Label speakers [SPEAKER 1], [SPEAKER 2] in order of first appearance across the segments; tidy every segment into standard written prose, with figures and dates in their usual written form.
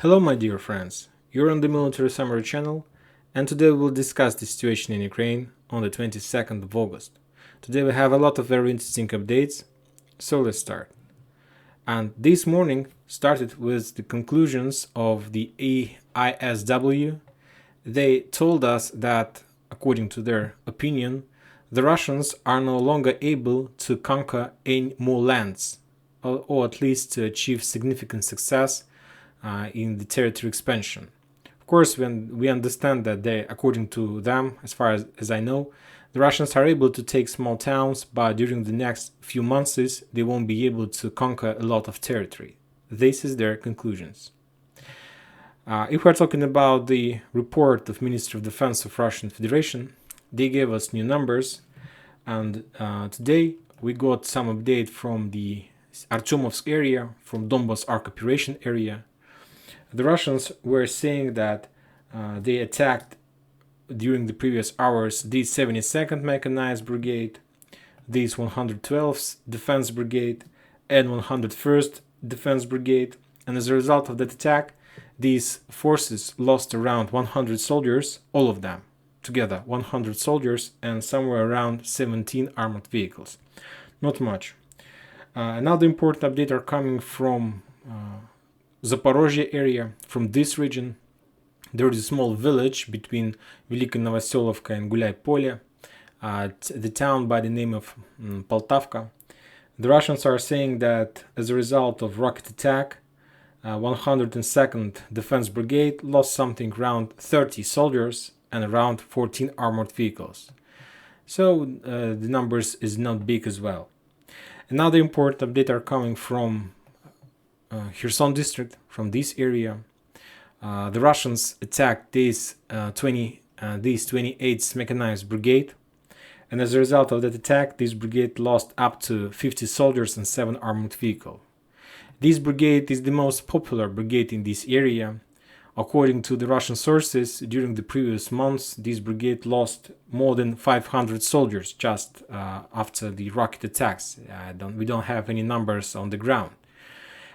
[SPEAKER 1] Hello my dear friends, you're on the Military Summary channel, and today we'll discuss the situation in Ukraine on the 22nd of August. Today we have a lot of very interesting updates, so let's start. And this morning started with the conclusions of the ISW. They told us that, according to their opinion, the Russians are no longer able to conquer any more lands, or at least to achieve significant success in the territory expansion. Of course, when we understand that they, according to them, as far as I know, the Russians are able to take small towns, but during the next few months they won't be able to conquer a lot of territory. This is their conclusions. If we're talking about the report of Ministry of Defense of Russian Federation, they gave us new numbers, and today we got some update from the Artyomovsk area, from Donbas occupation area. The Russians were saying that they attacked during the previous hours the 72nd Mechanized Brigade, this 112th Defense Brigade, and 101st Defense Brigade, and as a result of that attack, these forces lost around 100 soldiers, all of them together, 100 soldiers, and somewhere around 17 armored vehicles. Not much. Another important update are coming from Zaporozhye area, from this region. There is a small village between Velika Novoselovka and Gulyai-Polye, the town by the name of Poltavka. The Russians are saying that as a result of rocket attack, 102nd Defense Brigade lost something around 30 soldiers and around 14 armored vehicles. So the numbers is not big as well. Another important update are coming from Kherson district, from this area. The Russians attacked this 28th Mechanized Brigade, and as a result of that attack, this brigade lost up to 50 soldiers and 7 armored vehicles. This brigade is the most popular brigade in this area. According to the Russian sources, during the previous months, this brigade lost more than 500 soldiers just after the rocket attacks. We don't have any numbers on the ground.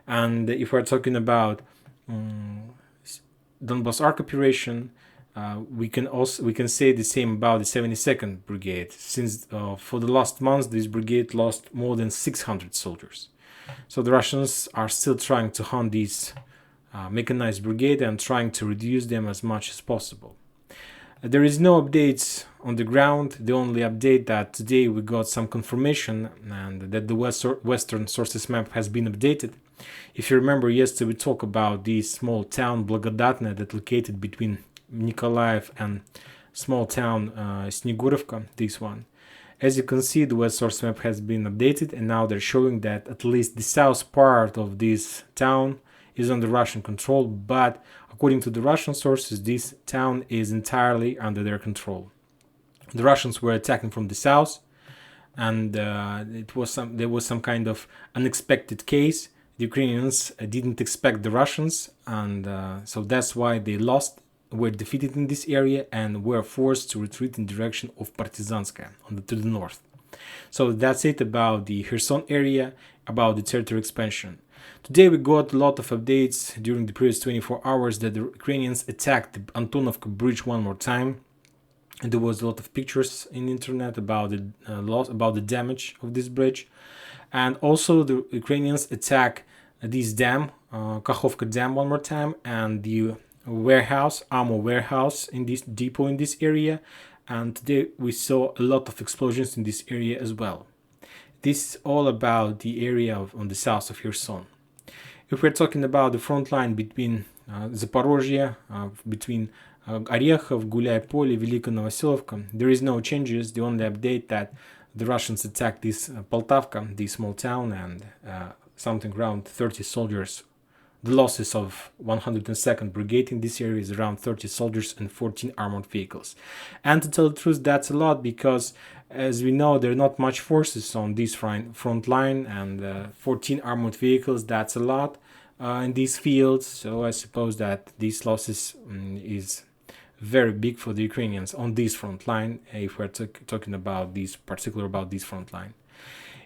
[SPEAKER 1] And if we're talking about Donbas occupation, we can say the same about the 72nd Brigade, since for the last month this brigade lost more than 600 soldiers. So the Russians are still trying to hunt these mechanized brigade and trying to reduce them as much as possible. There is no updates on the ground. The only update that today we got some confirmation and that the Western sources map has been updated. If you remember, yesterday we talked about this small town Blagodatne that located between Nikolaev and small town Snegurovka, this one. As you can see, the West source map has been updated, and now they're showing that at least the south part of this town is under Russian control, but according to the Russian sources, this town is entirely under their control. The Russians were attacking from the south, and there was some kind of unexpected case. The Ukrainians didn't expect the Russians, and so that's why they were defeated in this area and were forced to retreat in direction of Partizanskaya to the north. So that's it about the Kherson area, about the territory expansion. Today we got a lot of updates during the previous 24 hours that the Ukrainians attacked the Antonovka bridge one more time. And there was a lot of pictures in the internet about the loss, about the damage of this bridge. And also the Ukrainians attack this dam, Kakhovka dam one more time, and the warehouse, ammo warehouse in this depot in this area. And today we saw a lot of explosions in this area as well. This is all about the area on the south of Kherson. If we're talking about the front line between Zaporozhye, between Orechov, Gulyai-Polye, Velika Novoselovka, there is no changes. The only update that the Russians attacked this Poltavka, this small town, and something around 30 soldiers. The losses of 102nd Brigade in this area is around 30 soldiers and 14 armored vehicles. And to tell the truth, that's a lot because, as we know, there are not much forces on this front line, and 14 armored vehicles, that's a lot in these fields. So I suppose that these losses is very big for the Ukrainians on this front line, if we're talking about this front line.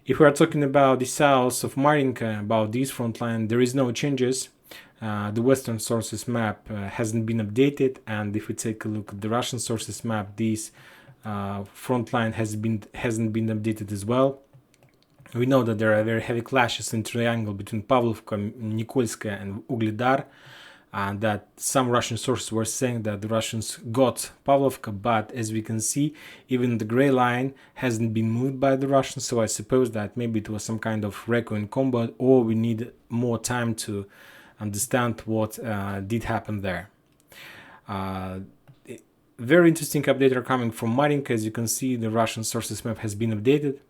[SPEAKER 1] If we are talking about the south of Marinka, about this front line, there is no changes. The Western sources map hasn't been updated, and if we take a look at the Russian sources map, this front line hasn't been updated as well. We know that there are very heavy clashes in triangle between Pavlovka, Nikolskaya, and Ugledar, and that some Russian sources were saying that the Russians got Pavlovka, but as we can see, even the gray line hasn't been moved by the Russians, so I suppose that maybe it was some kind of recon in combat, or we need more time to understand what did happen there. Very interesting update are coming from Marinka. As you can see, the Russian sources map has been updated.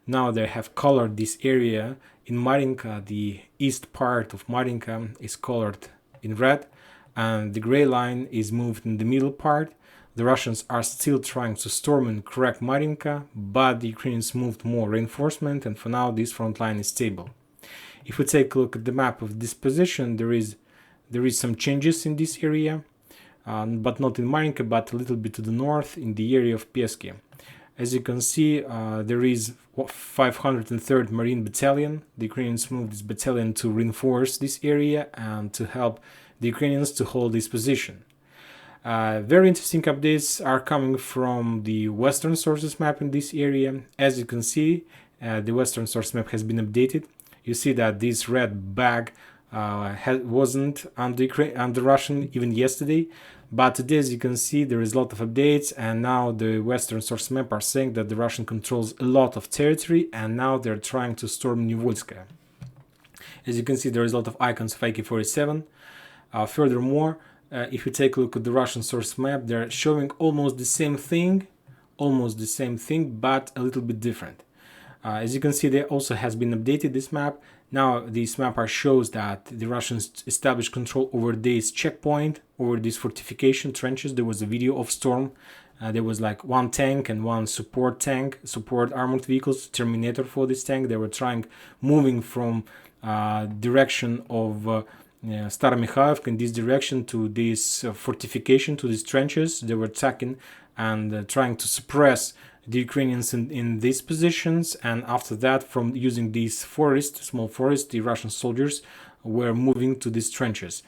[SPEAKER 1] Now they have colored this area in Marinka. The east part of Marinka is colored in red, and the gray line is moved in the middle part. The Russians are still trying to storm and crack Marinka, but the Ukrainians moved more reinforcement, and for now this front line is stable. If we take a look at the map of this position, there is some changes in this area, but not in Marinka, but a little bit to the north in the area of Peski. As you can see, there is 503rd Marine Battalion. The Ukrainians moved this battalion to reinforce this area and to help the Ukrainians to hold this position. Very interesting updates are coming from the Western sources map in this area. As you can see, the Western source map has been updated. You see that this red bag wasn't under Russian even yesterday, but today, as you can see, there is a lot of updates, and now the Western source map are saying that the Russian controls a lot of territory, and now they're trying to storm Nivolskaya. As you can see, there is a lot of icons of AK-47. Furthermore, if you take a look at the Russian source map, they're showing almost the same thing, but a little bit different. As you can see, there also has been updated this map. Now this map shows that the Russians established control over this checkpoint, over these fortification trenches. There was a video of storm. There was like one tank and one support armored vehicles, Terminator for this tank. They were moving from direction of Staromikhaevka in this direction to this fortification, to these trenches. They were attacking and trying to suppress the Ukrainians in these positions, and after that, from using these small forests, the Russian soldiers were moving to these trenches.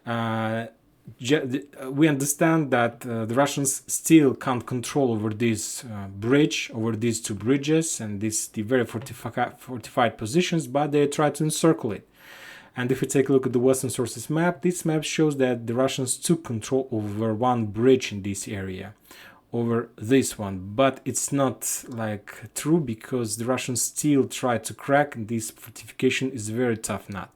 [SPEAKER 1] We understand that the Russians still can't control over this bridge, over these two bridges, and the very fortified positions, but they try to encircle it. And if we take a look at the Western sources map, this map shows that the Russians took control over one bridge in this area, over this one, but it's not like true, because the Russians still try to crack, and this fortification is a very tough nut.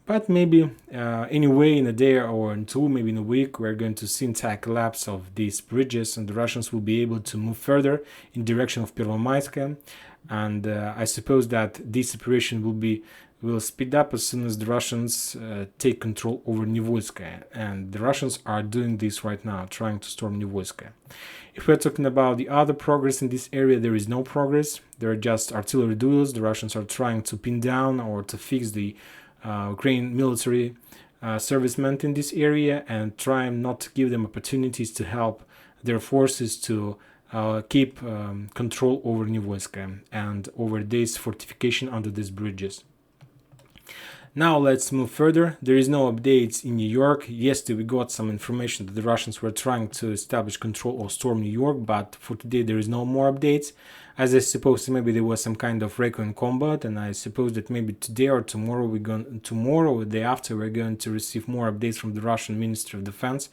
[SPEAKER 1] But maybe anyway, in a day or in two, maybe in a week, we're going to see entire collapse of these bridges, and the Russians will be able to move further in direction of Pervomaiska. And I suppose that this operation will speed up as soon as the Russians take control over Nivolskaya, and the Russians are doing this right now, trying to storm Nivolskaya. If we're talking about the other progress in this area, there is no progress. There are just artillery duels. The Russians are trying to pin down or to fix the Ukrainian military servicemen in this area, and trying not to give them opportunities to help their forces to keep control over Nivolskaya and over this fortification under these bridges. Now let's move further. There is no updates in New York. Yesterday we got some information that the Russians were trying to establish control or storm New York, but for today there is no more updates. As I suppose maybe there was some kind of recon combat, and I suppose that maybe today or tomorrow or the day after we're going to receive more updates from the Russian Ministry of Defense,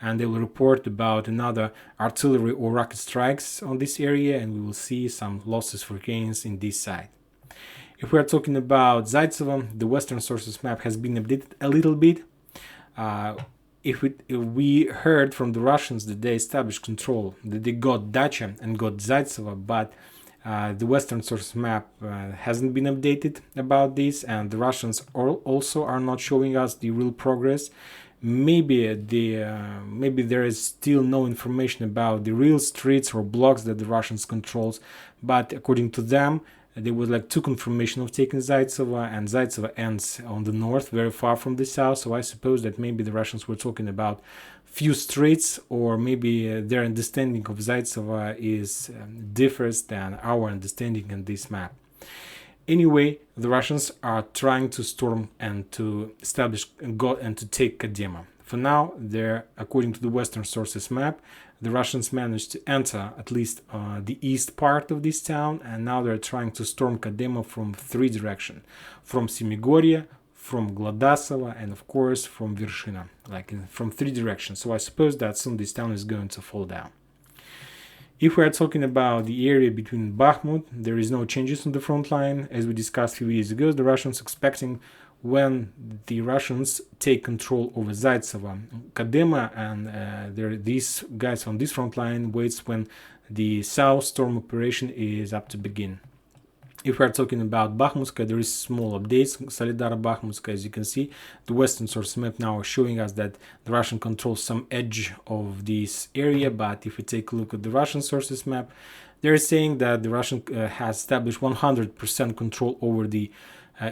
[SPEAKER 1] and they will report about another artillery or rocket strikes on this area, and we will see some losses for Ukrainians in this side. If we are talking about Zaitseve, the Western sources map has been updated a little bit. If we heard from the Russians that they established control, that they got Dacha and got Zaitseve, but the Western source map hasn't been updated about this, and the Russians also are not showing us the real progress. Maybe there is still no information about the real streets or blocks that the Russians controls, but according to them, there was like two confirmation of taking Zaitseve, and Zaitseve ends on the north, very far from the south. So I suppose that maybe the Russians were talking about few streets, or maybe their understanding of Zaitseve is differs than our understanding in this map. Anyway, the Russians are trying to storm and to establish and to take Kadema. For now, according to the Western sources map, the Russians managed to enter at least the east part of this town, and now they're trying to storm Kadema from 3 directions: from Semigorye, from Gladasova, and of course from Vershina, from 3 directions. So I suppose that soon this town is going to fall down. If we are talking about the area between Bakhmut, there is no changes on the front line. As we discussed a few years ago, the Russians expecting when the Russians take control over Zaitseve, Kadema, and these guys on this front line waits when the South Storm operation is up to begin. If we are talking about Bakhmutska, there is small updates. Solidar Bakhmutska, as you can see, the Western source map now is showing us that the Russian controls some edge of this area, but if we take a look at the Russian sources map, they're saying that the Russian has established 100% control over the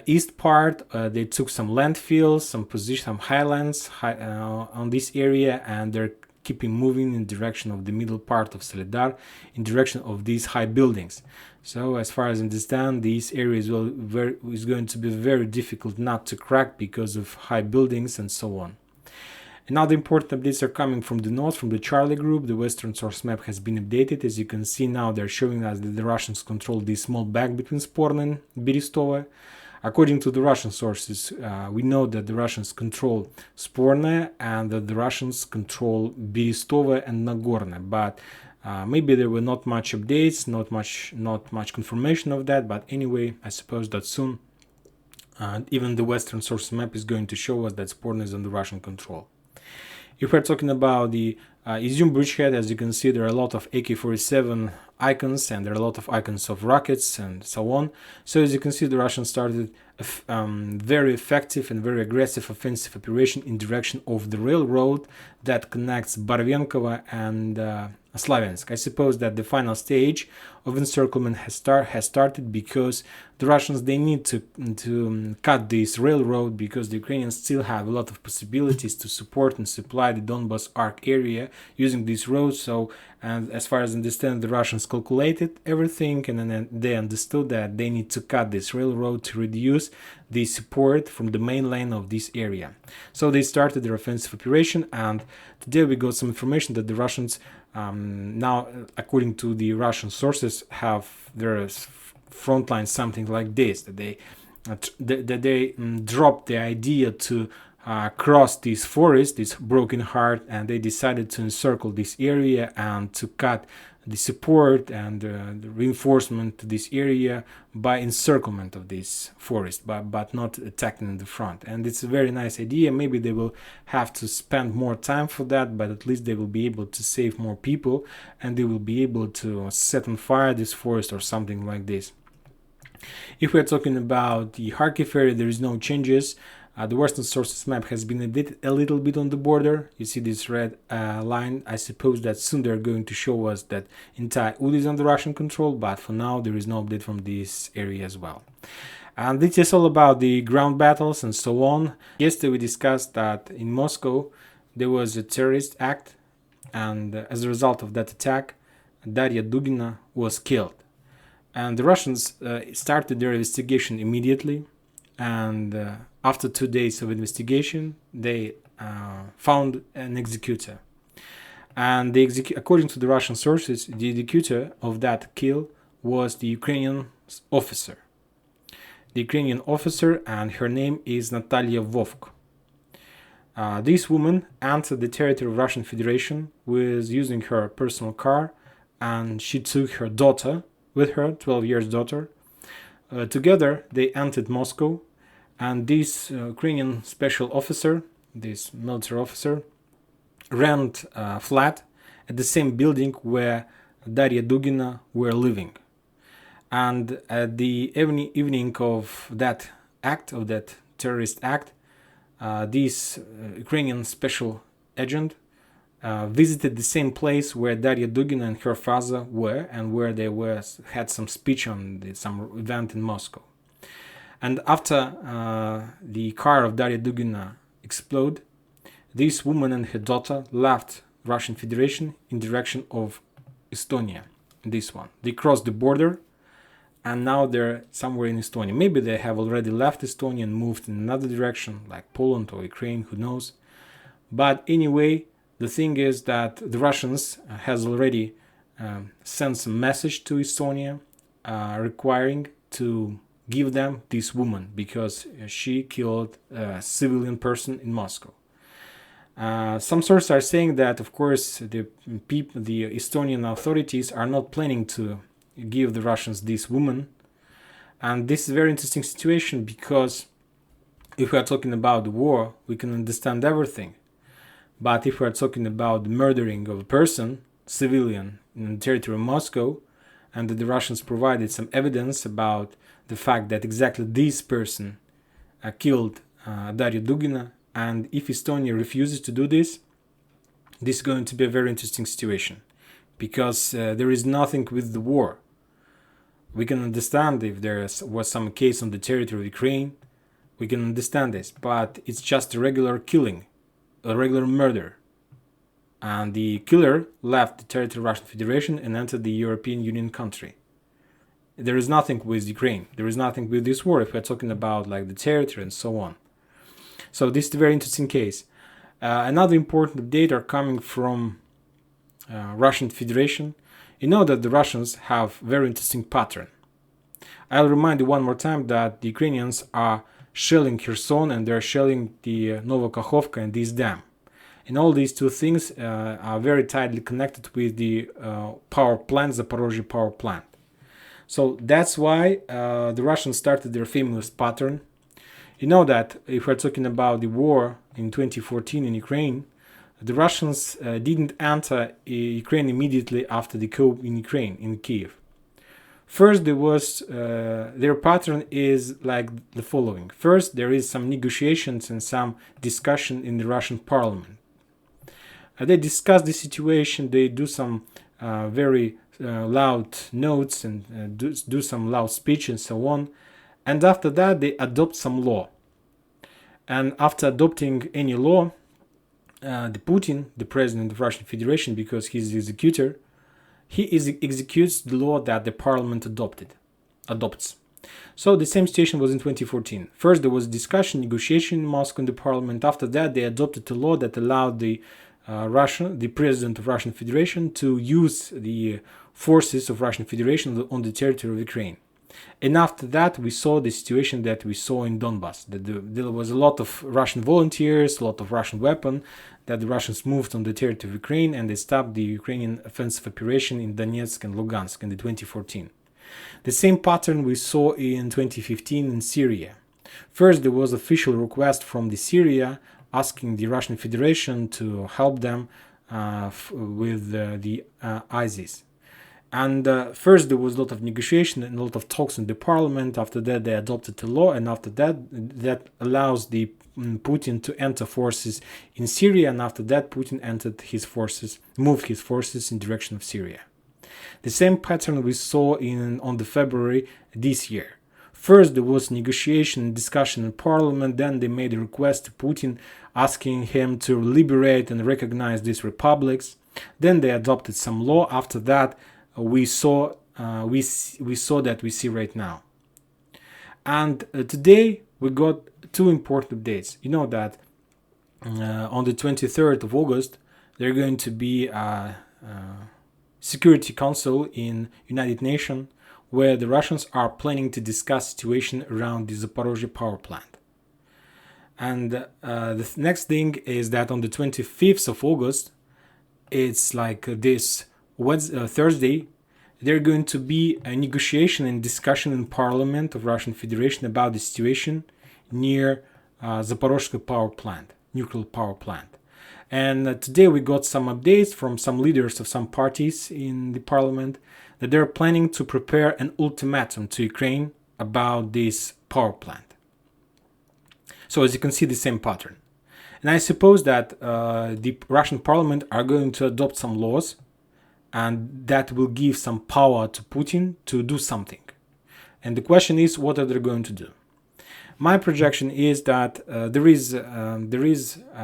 [SPEAKER 1] east part. They took some landfills, some highlands on this area, and they're keeping moving in direction of the middle part of Solidar, in direction of these high buildings. So as far as I understand, these areas is going to be very difficult not to crack because of high buildings and so on. And now the important updates are coming from the north, from the Charlie group. The Western source map has been updated. As you can see now, they're showing us that the Russians control this small bag between Sporne and Berestove. According to the Russian sources, we know that the Russians control Sporne and that the Russians control Berestove and Nagorno, but maybe there were not much updates, not much confirmation of that. But anyway, I suppose that soon even the Western source map is going to show us that Sporne is under Russian control. If we're talking about the Izium bridgehead, as you can see, there are a lot of AK-47 icons, and there are a lot of icons of rockets and so on. So as you can see, the Russians started a very effective and very aggressive offensive operation in direction of the railroad that connects Barvenkovo and Slaviansk. I suppose that the final stage of encirclement has started because the Russians, they need to cut this railroad, because the Ukrainians still have a lot of possibilities to support and supply the Donbas Arc area using this road. So, and as far as I understand, the Russians calculated everything, and then they understood that they need to cut this railroad to reduce the support from the main lane of this area. So they started their offensive operation, and today we got some information that the Russians now, according to the Russian sources, have their front line something like this, that they dropped the idea to cross this forest, this broken heart, and they decided to encircle this area and to cut the support and the reinforcement to this area by encirclement of this forest, but not attacking in the front. And it's a very nice idea. Maybe they will have to spend more time for that, but at least they will be able to save more people, and they will be able to set on fire this forest or something like this. If we're talking about the Kharkiv area, there is no changes. The Western sources map has been updated a little bit on the border. You see this red line. I suppose that soon they're going to show us that entire Ud is under Russian control, but for now there is no update from this area as well. And this is all about the ground battles and so on. Yesterday we discussed that in Moscow there was a terrorist act, and as a result of that attack, Daria Dugina was killed. And the Russians started their investigation immediately, and after 2 days of investigation, they found an executor. And according to the Russian sources, the executor of that kill was the Ukrainian officer. The Ukrainian officer, and her name is Natalia Vovk. This woman entered the territory of Russian Federation with using her personal car, and she took her daughter with her, 12 years daughter. Together, they entered Moscow. And this Ukrainian special officer, this military officer, rented a flat at the same building where Daria Dugina were living. And at the evening of that act, of that terrorist act, this Ukrainian special agent visited the same place where Daria Dugina and her father were, and where they had some speech on some event in Moscow. And after the car of Daria Dugina exploded, this woman and her daughter left Russian Federation in direction of Estonia. This one. They crossed the border, and now they're somewhere in Estonia. Maybe they have already left Estonia and moved in another direction, like Poland or Ukraine, who knows. But anyway, the thing is that the Russians has already sent some message to Estonia requiring to give them this woman because she killed a civilian person in Moscow. Some sources are saying that, of course, the Estonian authorities are not planning to give the Russians this woman. And this is a very interesting situation because if we are talking about the war, we can understand everything. But if we are talking about the murdering of a person, civilian, in the territory of Moscow, and that the Russians provided some evidence about the fact that exactly this person killed Daria Dugina, and if Estonia refuses to do this, this is going to be a very interesting situation because there is nothing with the war. We can understand if there was some case on the territory of Ukraine, we can understand this, but it's just a regular killing, a regular murder. And the killer left the territory of Russian Federation and entered the European Union country. There is nothing with Ukraine. There is nothing with this war if we're talking about like the territory and so on. So this is a very interesting case. Another important update are coming from Russian Federation. You know that the Russians have very interesting pattern. I'll remind you one more time that the Ukrainians are shelling Kherson and they're shelling the Novokakhovka and this dam. And all these two things are very tightly connected with the power plant, Zaporozhye power plant. So that's why the Russians started their famous pattern. You know that if we're talking about the war in 2014 in Ukraine, the Russians didn't enter Ukraine immediately after the coup in Ukraine, in Kiev. First, there was their pattern is like the following. First, there is some negotiations and some discussion in the Russian parliament. They discuss the situation, they do some very loud notes and do some loud speech and so on. And after that, they adopt some law. And after adopting any law, the Putin, the president of Russian Federation, because he's the executor, he executes the law that the parliament adopts. So the same situation was in 2014. First, there was discussion, negotiation in Moscow in the parliament. After that, they adopted a law that allowed the president of Russian Federation to use the forces of Russian Federation on the territory of Ukraine. And after that, we saw the situation that we saw in Donbass. That there was a lot of Russian volunteers, a lot of Russian weapons, that the Russians moved on the territory of Ukraine and they stopped the Ukrainian offensive operation in Donetsk and Lugansk in 2014. The same pattern we saw in 2015 in Syria. First, there was official request from the Syria asking the Russian Federation to help them with the ISIS. And first there was a lot of negotiation and a lot of talks in the parliament. After that, they adopted the law, and after that, that allows the Putin to enter forces in Syria. And after that, Putin moved his forces in direction of Syria. The same pattern we saw on the February this year. First, there was negotiation and discussion in parliament. Then they made a request to Putin asking him to liberate and recognize these republics. Then they adopted some law. After that, we saw that we see right now. And today we got two important updates. You know that on the 23rd of August, there's going to be a Security Council in United Nations where the Russians are planning to discuss situation around the Zaporozhye power plant. And the next thing is that on the 25th of August, it's like this Thursday, there's going to be a negotiation and discussion in Parliament of Russian Federation about the situation near Zaporozhye power plant, nuclear power plant. And today we got some updates from some leaders of some parties in the parliament that they're planning to prepare an ultimatum to Ukraine about this power plant. So as you can see, the same pattern. And I suppose that the Russian parliament are going to adopt some laws and that will give some power to Putin to do something. And the question is, what are they going to do? My projection is that there is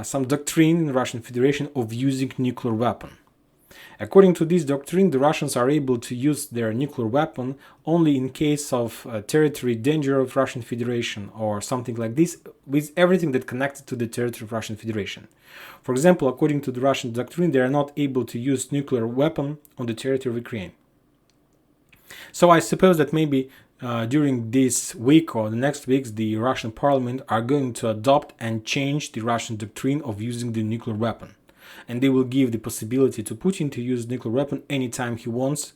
[SPEAKER 1] some doctrine in the Russian Federation of using nuclear weapon. According to this doctrine, the Russians are able to use their nuclear weapon only in case of territory danger of Russian Federation or something like this, with everything that connected to the territory of Russian Federation. For example, according to the Russian doctrine, they are not able to use nuclear weapon on the territory of Ukraine. So I suppose that maybe during this week or the next weeks, the Russian parliament are going to adopt and change the Russian doctrine of using the nuclear weapon. And they will give the possibility to Putin to use nuclear weapon anytime he wants,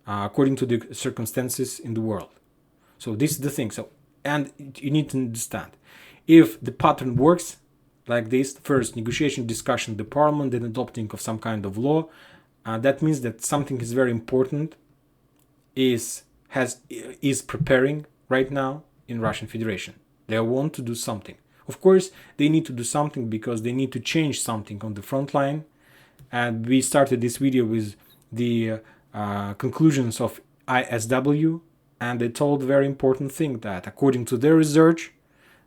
[SPEAKER 1] according to the circumstances in the world. So this is the thing. And you need to understand, if the pattern works like this, first negotiation, discussion, the parliament, then adopting of some kind of law, that means that something is very important is preparing right now in Russian Federation. They want to do something. Of course, they need to do something because they need to change something on the front line. And we started this video with the conclusions of ISW, and they told a very important thing, that according to their research,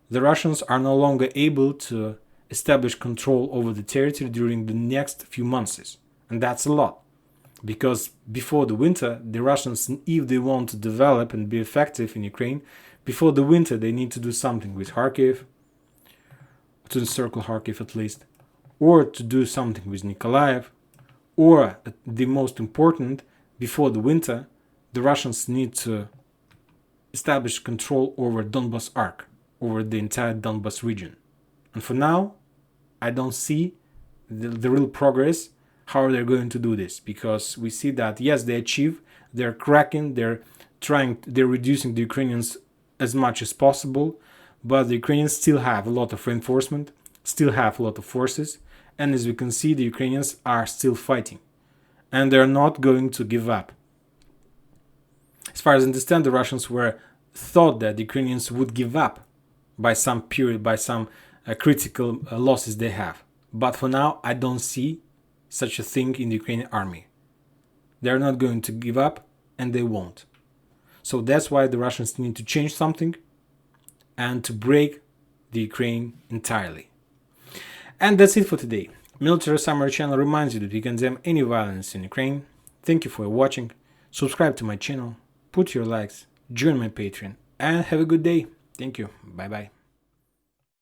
[SPEAKER 1] the Russians are no longer able to establish control over the territory during the next few months. And that's a lot. Because before the winter, the Russians, if they want to develop and be effective in Ukraine, before the winter they need to do something with Kharkiv, to encircle Kharkiv at least, or to do something with Nikolaev, or the most important, before the winter, the Russians need to establish control over Donbas Arc, over the entire Donbas region. And for now, I don't see the real progress how they're going to do this, because we see that yes, they achieve, they're cracking, they're reducing the Ukrainians as much as possible, but the Ukrainians still have a lot of reinforcement, still have a lot of forces, and as we can see, the Ukrainians are still fighting, and they're not going to give up. As far as I understand, the Russians thought that the Ukrainians would give up by some period, by some critical losses they have, but for now, I don't see such a thing in the Ukrainian army. They're not going to give up, and they won't. So that's why the Russians need to change something and to break the Ukraine entirely. And that's it for today. Military Summary channel reminds you that we condemn any violence in Ukraine. Thank you for watching. Subscribe to my channel, put your likes, join my Patreon, and have a good day. Thank you. Bye bye.